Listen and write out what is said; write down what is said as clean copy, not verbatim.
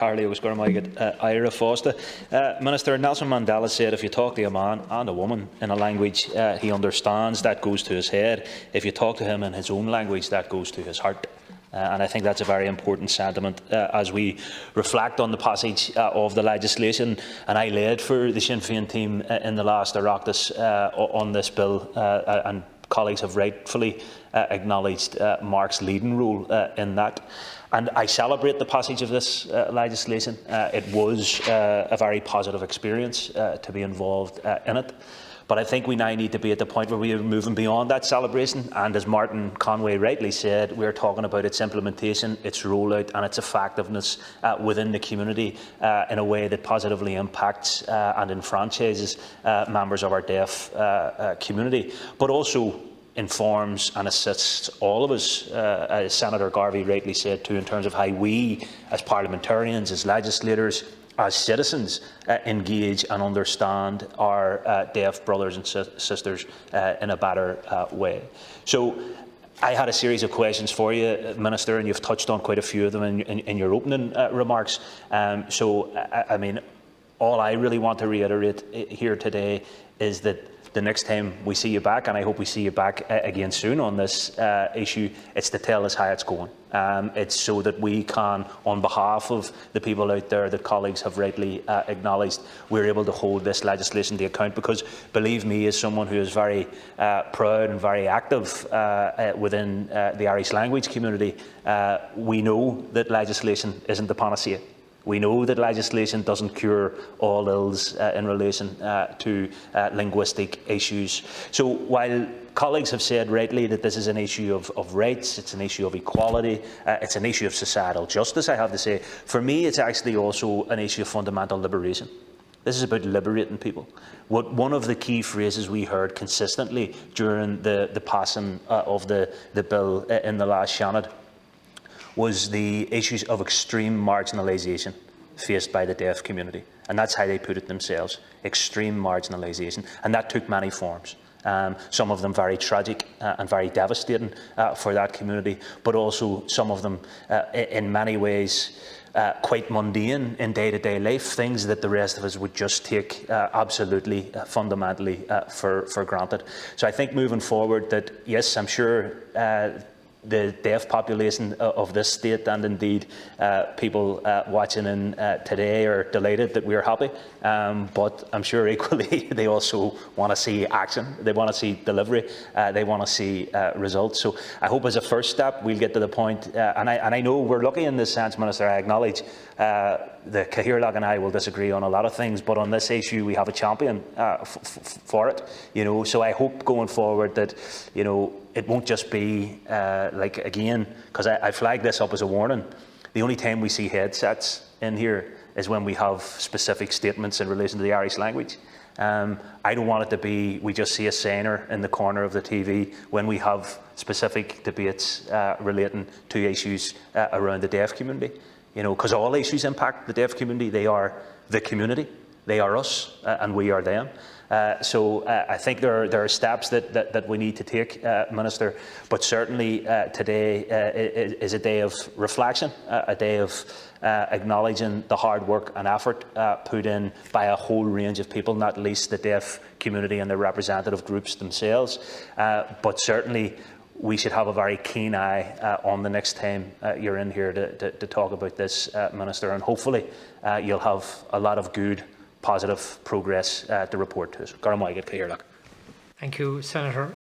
Harley was going to get Ira Foster. Minister, Nelson Mandela said if you talk to a man and a woman in a language he understands, that goes to his head. If you talk to him in his own language, that goes to his heart. And I think that's a very important sentiment as we reflect on the passage of the legislation. And I led for the Sinn Féin team in the last Oireachtas on this bill, and colleagues have rightfully acknowledged Mark's leading role in that. And I celebrate the passage of this legislation. It was a very positive experience to be involved in it. But I think we now need to be at the point where we are moving beyond that celebration. And as Martin Conway rightly said, we're talking about its implementation, its rollout and its effectiveness within the community in a way that positively impacts and enfranchises members of our deaf community, but also informs and assists all of us, as Senator Garvey rightly said too, in terms of how we, as parliamentarians, as legislators, as citizens, engage and understand our deaf brothers and sisters in a better way. So I had a series of questions for you, Minister, and you've touched on quite a few of them in your opening remarks. I mean, all I really want to reiterate here today is that the next time we see you back, and I hope we see you back again soon on this issue, it's to tell us how it's going. It's so that we can, on behalf of the people out there that colleagues have rightly acknowledged, we're able to hold this legislation to account. Because, believe me, as someone who is very proud and very active within the Irish language community, we know that legislation isn't the panacea. We know that legislation doesn't cure all ills in relation to linguistic issues. So while colleagues have said rightly that this is an issue of rights, it's an issue of equality, it's an issue of societal justice, I have to say, for me it's actually also an issue of fundamental liberation. This is about liberating people. One of the key phrases we heard consistently during the passing of the bill in the last Seanad was the issues of extreme marginalisation faced by the deaf community. And that's how they put it themselves, extreme marginalisation. And that took many forms, some of them very tragic and very devastating for that community, but also some of them in many ways quite mundane in day-to-day life, things that the rest of us would just take absolutely, fundamentally for granted. So I think moving forward that, yes, I'm sure the deaf population of this state, and indeed people watching in today, are delighted that we're happy, but I'm sure equally they also want to see action, they want to see delivery, they want to see results. So I hope as a first step we'll get to the point, and I know we're lucky in this sense, Minister. I acknowledge the Cathaoirleach and I will disagree on a lot of things, but on this issue we have a champion for it, you know. So I hope going forward that, you know, it won't just be like, again, because I flagged this up as a warning, the only time we see headsets in here is when we have specific statements in relation to the Irish language. I don't want it to be we just see a signer in the corner of the TV when we have specific debates relating to issues around the deaf community. You know, because all issues impact the deaf community. They are the community, they are us, and we are them. So I think there are steps that we need to take, Minister, but certainly today is a day of reflection, a day of acknowledging the hard work and effort put in by a whole range of people, not least the deaf community and the representative groups themselves, but certainly we should have a very keen eye on the next time you're in here to talk about this, Minister, and hopefully you'll have a lot of good, positive progress to report to us. Thank you, Senator.